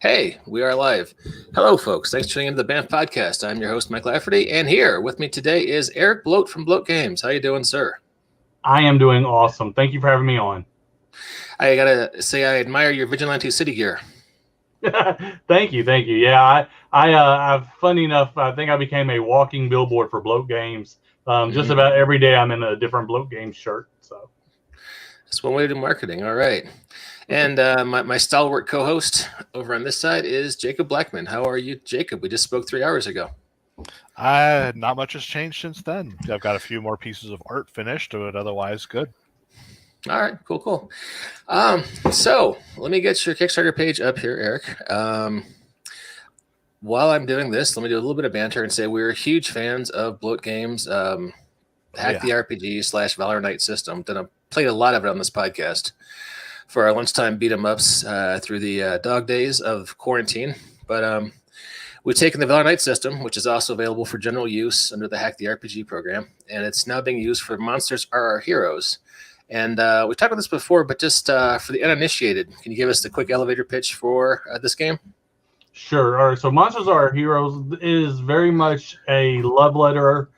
Hey, we are live. Hello, folks. Thanks for tuning into the BAMF podcast. I'm your host, Mike Lafferty, and here with me today is Eric Bloat from Bloat Games. How you doing, sir? I am doing awesome. Thank you for having me on. I gotta say, I admire your Vigilante City gear. Thank you. Yeah, funny enough, I think I became a walking billboard for Bloat Games. Just about every day I'm in a different Bloat Games shirt. So that's one way to do marketing. All right. And my stalwart co-host over on this side is Jacob Blackman. How are you, Jacob? We just spoke 3 hours ago. Not much has changed since then. I've got a few more pieces of art finished, but otherwise good. All right, cool. So let me get your Kickstarter page up here, Eric. While I'm doing this, let me do a little bit of banter and say we're huge fans of Bloat Games, the RPG / Valor Knight system. Then I've played a lot of it on this podcast for our lunchtime beat 'em ups through the dog days of quarantine. But we've taken the Valor Knight system, which is also available for general use under the Hack the RPG program, and it's now being used for Monsters Are Our Heroes. And we've talked about this before, but just for the uninitiated, can you give us the quick elevator pitch for this game? Sure. All right. So Monsters Are Our Heroes is very much a love letter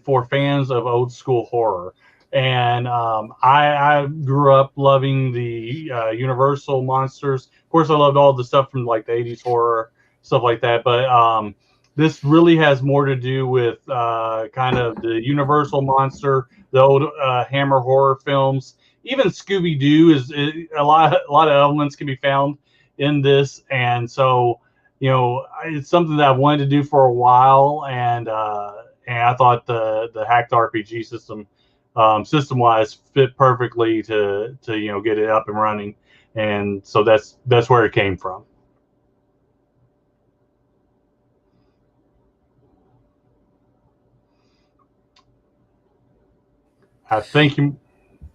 for fans of old school horror. And I grew up loving the Universal monsters. Of course, I loved all the stuff from like the 80s horror, stuff like that. But this really has more to do with kind of the Universal monster, the old Hammer horror films. Even Scooby-Doo is a lot of elements can be found in this. And so, it's something that I wanted to do for a while. And I thought the Hacked RPG system, system-wise, fit perfectly to get it up and running, and so that's where it came from. I think you.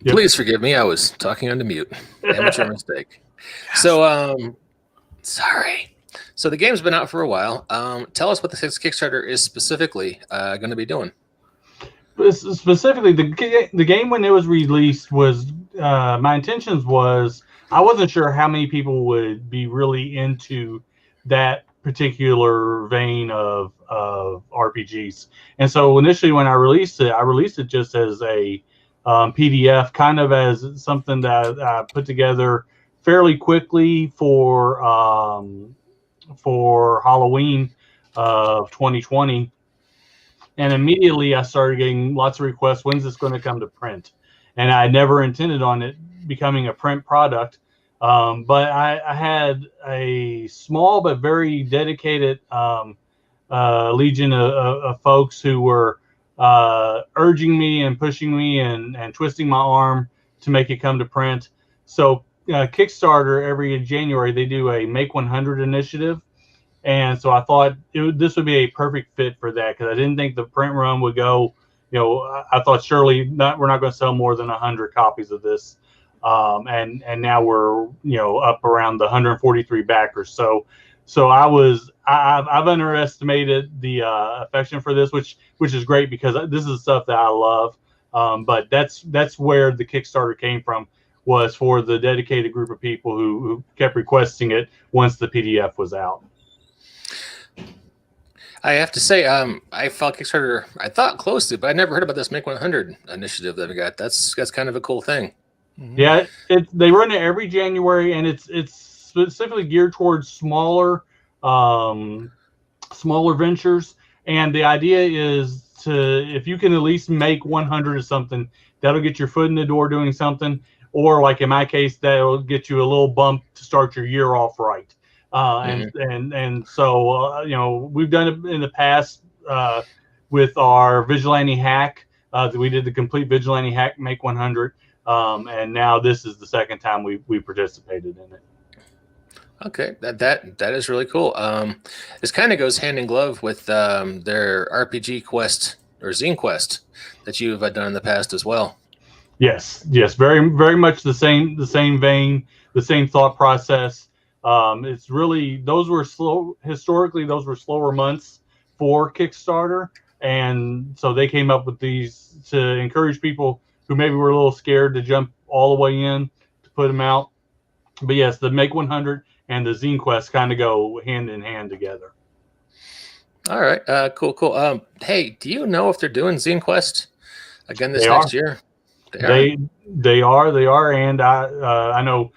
Yep. Please forgive me. I was talking on mute. Amateur mistake. So, sorry. So the game's been out for a while. Tell us what the Kickstarter is specifically going to be doing. Specifically, the game when it was released was my intentions was I wasn't sure how many people would be really into that particular vein of RPGs, and so initially when I released it just as a PDF, kind of as something that I put together fairly quickly for Halloween of 2020. And immediately I started getting lots of requests. When's this going to come to print? And I never intended on it becoming a print product. But I had a small but very dedicated legion of folks who were urging me and pushing me and twisting my arm to make it come to print. So Kickstarter, every January, they do a Make 100 initiative. And so I thought this would be a perfect fit for that because I didn't think the print run would go. I thought surely we're not going to sell more than 100 copies of this, and now we're up around the 143 backers. So I've underestimated the affection for this, which is great because this is stuff that I love. But that's where the Kickstarter came from, was for the dedicated group of people who kept requesting it once the PDF was out. I have to say, I followed Kickstarter. I thought closely, but I never heard about this Make 100 initiative that we got. That's kind of a cool thing. Yeah, they run it every January, and it's specifically geared towards smaller ventures. And the idea is if you can at least make 100 of something, that'll get your foot in the door doing something, or like in my case, that'll get you a little bump to start your year off right. And so we've done it in the past with our Vigilante Hack. We did the complete Vigilante Hack Make 100, and now this is the second time we participated in it. Okay, that is really cool. This kind of goes hand in glove with their RPG Quest or Zine Quest that you've done in the past as well. Yes, very very much the same vein, the same thought process. It's really, those were slower months for Kickstarter. And so they came up with these to encourage people who maybe were a little scared to jump all the way in to put them out. But yes, the Make 100 and the zine quest kind of go hand in hand together. All right. Cool. Hey, do you know if they're doing Zine Quest again this They next are. year? They are, and I know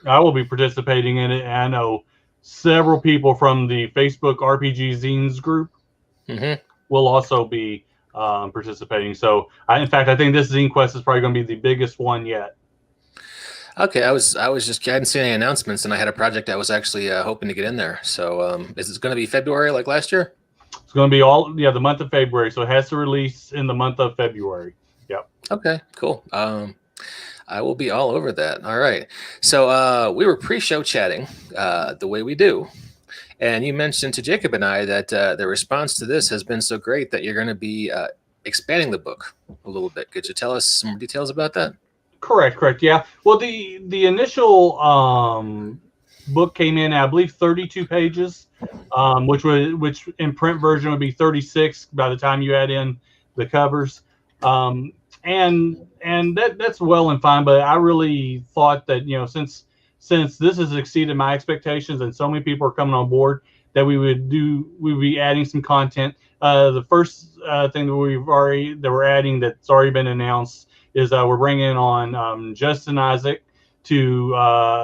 I will be participating in it. And I know several people from the Facebook RPG Zines group will also be participating. So, in fact, I think this Zine Quest is probably going to be the biggest one yet. Okay, I hadn't seen any announcements, and I had a project I was actually hoping to get in there. So, is it going to be February like last year? It's going to be the month of February. So it has to release in the month of February. Yep. Okay, cool. I will be all over that. All right. So we were pre-show chatting the way we do. And you mentioned to Jacob and I that the response to this has been so great that you're going to be expanding the book a little bit. Could you tell us some more details about that? Correct. Yeah. Well, the initial book came in, I believe, 32 pages, which in print version would be 36 by the time you add in the covers. And that's well and fine, but I really thought that, since this has exceeded my expectations and so many people are coming on board, that we'd be adding some content. The first thing that we're adding that's already been announced is we're bringing on Justin Isaac to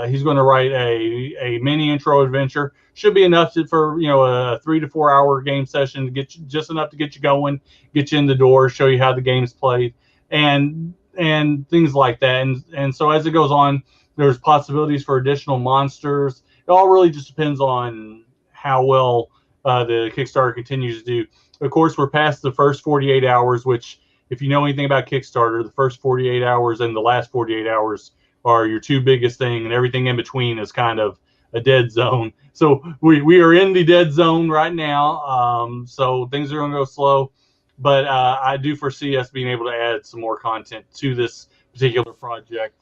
he's going to write a mini intro adventure. Should be enough for a 3 to 4 hour game session to get you, just enough to get you going, get you in the door, show you how the game's played, and things like that. And so as it goes on, there's possibilities for additional monsters. It all really just depends on how well the Kickstarter continues to do. Of course, we're past the first 48 hours, which, if you know anything about Kickstarter, the first 48 hours and the last 48 hours are your two biggest thing, and everything in between is kind of a dead zone. So we are in the dead zone right now. So things are going to go slow, but I do foresee us being able to add some more content to this particular project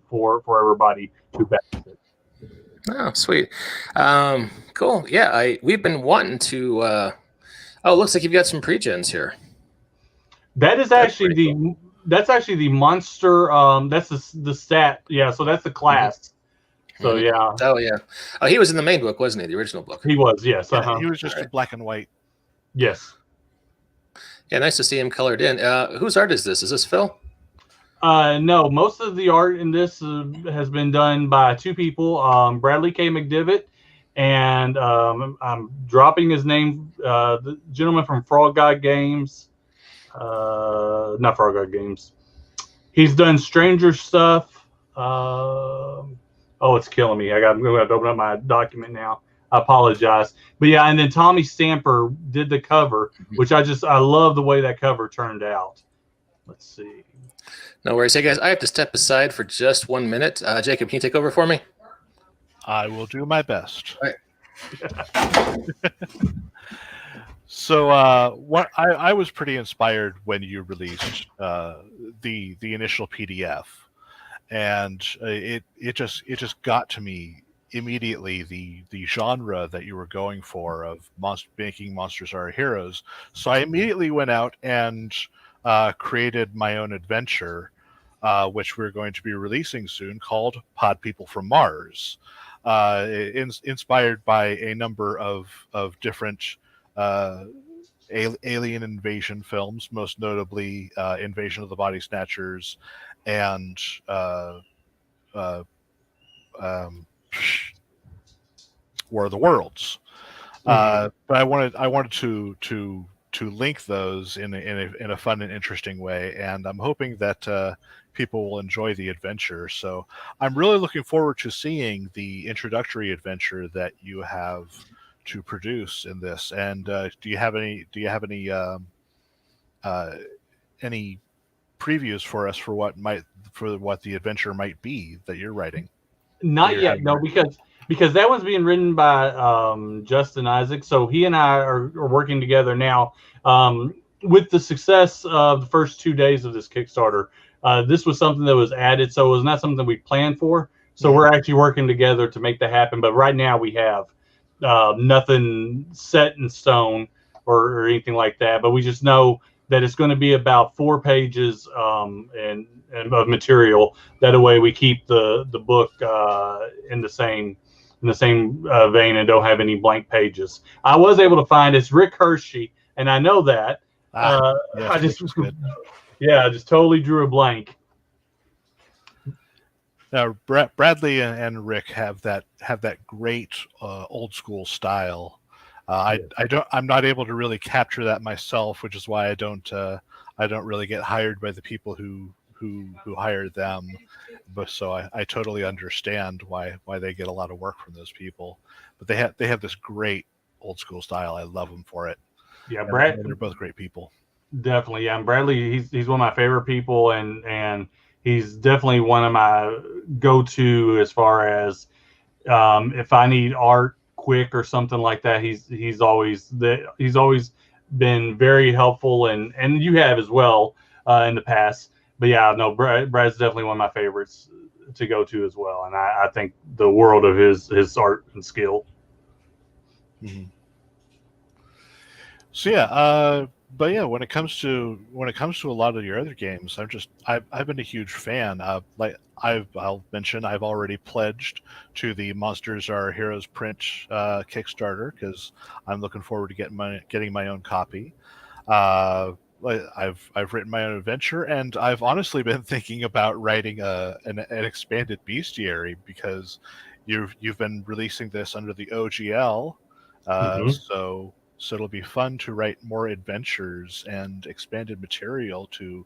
for everybody to benefit. Oh, sweet. Cool. Yeah, we've been wanting to. Oh, it looks like you've got some pre-gens here. That is actually that's actually the monster. That's the stat. Yeah, so that's the class. So yeah. Oh yeah. Oh, he was in the main book, wasn't he? The original book. He was. Yes. Yeah, he was just in black and white. Yes. Yeah, nice to see him colored in. Whose art is this? Is this Phil? No, most of the art in this has been done by two people, Bradley K. McDivitt, and I'm dropping his name, the gentleman from Frog God Games. Not Frog God Games. He's done Stranger Stuff. Oh, it's killing me. I'm going to have to open up my document now. I apologize. But yeah, and then Tommy Stamper did the cover, which I love the way that cover turned out. Let's see. No worries. Hey, guys, I have to step aside for just 1 minute. Jacob, can you take over for me? I will do my best. All right. So what I was pretty inspired when you released the initial PDF, and it just got to me immediately, the genre that you were going for of making monsters our heroes. So I immediately went out and created my own adventure, which we're going to be releasing soon, called Pod People from Mars, inspired by a number of different alien invasion films, most notably Invasion of the Body Snatchers and War of the Worlds. But I wanted to link those in a fun and interesting way, and I'm hoping that people will enjoy the adventure. So I'm really looking forward to seeing the introductory adventure that you have to produce in this. And do you have any previews for us for what the adventure might be that you're writing? Not yet, no, because that one's being written by Justin Isaac. So he and I are working together now. With the success of the first 2 days of this Kickstarter, this was something that was added, so it was not something we planned for. So we're actually working together to make that happen. But right now we have nothing set in stone or anything like that. But we just know that it's going to be about 4 pages and of material. That way we keep the book in the same in the same vein and don't have any blank pages. I was able to find it's Rick Hershey, and I know that. Yes, I just, Rick is good. yeah, I just totally drew a blank. Now, Bradley and Rick have that great old school style. I'm not able to really capture that myself, which is why I don't really get hired by the people who hire them. But so I totally understand why they get a lot of work from those people. But they have this great old school style. I love them for it. Yeah, And they're both great people. Definitely, yeah. And Bradley, he's one of my favorite people, and he's definitely one of my go-to as far as if I need art quick or something like that. He's always been very helpful, and you have as well in the past. But yeah, no, Brad's definitely one of my favorites to go to as well, and I think the world of his art and skill. Mm-hmm. So yeah, but yeah, when it comes to a lot of your other games, I've been a huge fan. I'll mention I've already pledged to the Monsters Are Heroes print Kickstarter because I'm looking forward to getting my own copy. I've written my own adventure, and I've honestly been thinking about writing an expanded bestiary because you've been releasing this under the OGL, so it'll be fun to write more adventures and expanded material to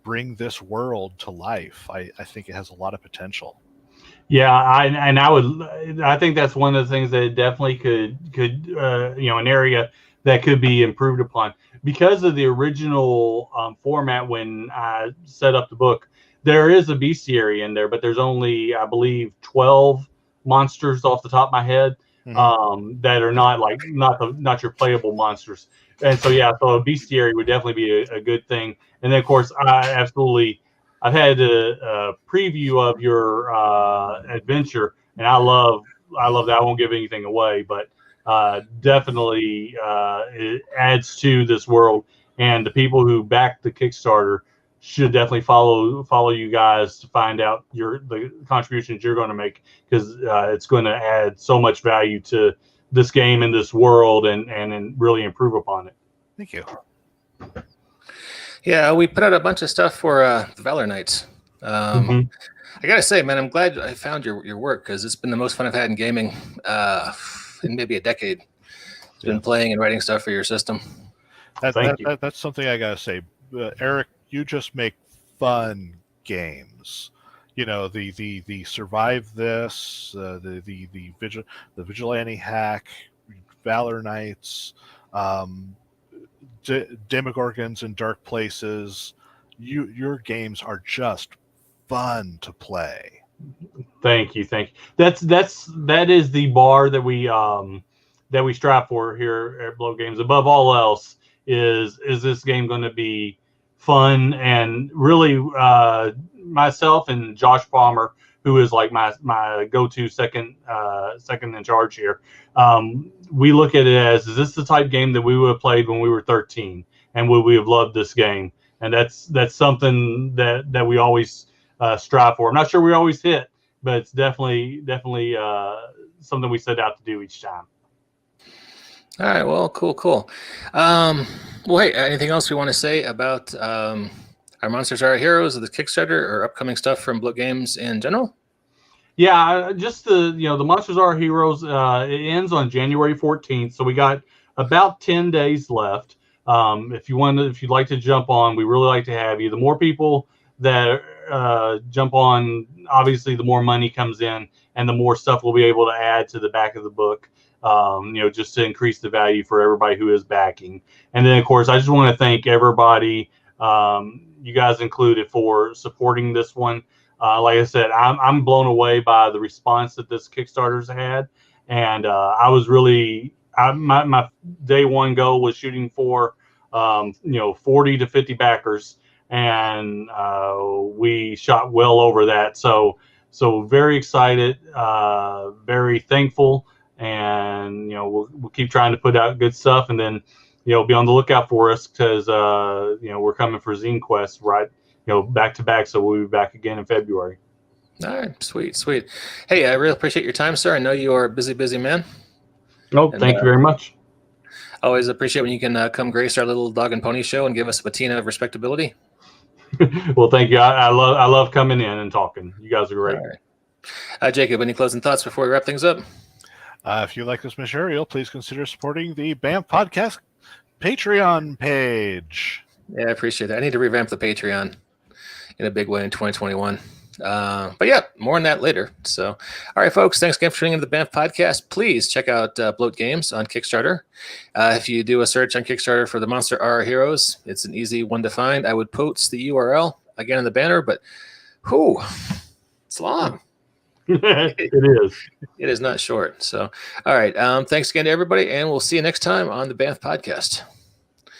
bring this world to life. I think it has a lot of potential. Yeah, I think that's one of the things that definitely could an area that could be improved upon because of the original format. When I set up the book, there is a bestiary in there, but there's only, I believe, 12 monsters off the top of my head. That are not your playable monsters. And so yeah, so a bestiary would definitely be a good thing. And then of course I've had a preview of your adventure, and I love that. I won't give anything away, but definitely it adds to this world, and the people who back the Kickstarter should definitely follow you guys to find out the contributions you're going to make, because it's going to add so much value to this game and this world, and really improve upon it. Thank you. Yeah, we put out a bunch of stuff for the Valor Knights. I gotta say, man, I'm glad I found your work, because it's been the most fun I've had in gaming in maybe a decade. It's been playing and writing stuff for your system. That's something I gotta say, Eric. You just make fun games. You know, the Survive This, the Vigilante Hack, Valor Knights, Demogorgons in Dark Places. Your games are just fun to play. Thank you. That is the bar that we strive for here at Bloat Games. Above all else, is this game going to be fun? And really, myself and Josh Palmer, who is like my go-to second in charge here, we look at it as, is this the type game that we would have played when we were 13, and would we have loved this game? And that's something that we always strive for. I'm not sure we always hit, but it's definitely something we set out to do each time. All right, well, cool. Well, hey, anything else we want to say about our Monsters Are Heroes, of the Kickstarter, or upcoming stuff from Bloat Games in general? Yeah, just the Monsters Are Heroes. It ends on January 14th, so we got about 10 days left. If you'd like to jump on, we really like to have you. The more people that jump on, obviously, the more money comes in, and the more stuff we'll be able to add to the back of the book. Just to increase the value for everybody who is backing. And then, of course, I just want to thank everybody, you guys included, for supporting this one. Like I said, I'm blown away by the response that this Kickstarter's had, and I was really my day one goal was shooting for 40 to 50 backers, and we shot well over that. So very excited, very thankful. And we'll keep trying to put out good stuff, and then be on the lookout for us, because we're coming for Zine Quest, right? Back to back. So we'll be back again in February. All right, sweet. Hey, I really appreciate your time, sir. I know you are a busy man. No, thank you very much. Always appreciate when you can come grace our little dog and pony show and give us a patina of respectability. Well, thank you. I love coming in and talking. You guys are great. All right. Jacob, any closing thoughts before we wrap things up? If you like this material, please consider supporting the BAMF Podcast Patreon page. Yeah, I appreciate that. I need to revamp the Patreon in a big way in 2021. But yeah, more on that later. So, all right, folks, thanks again for tuning into the BAMF Podcast. Please check out Bloat Games on Kickstarter. If you do a search on Kickstarter for the Monster Are Our Heroes, it's an easy one to find. I would post the URL again in the banner, but it's long. It is. It is not short. So, all right. Thanks again to everybody, and we'll see you next time on the BAMF Podcast.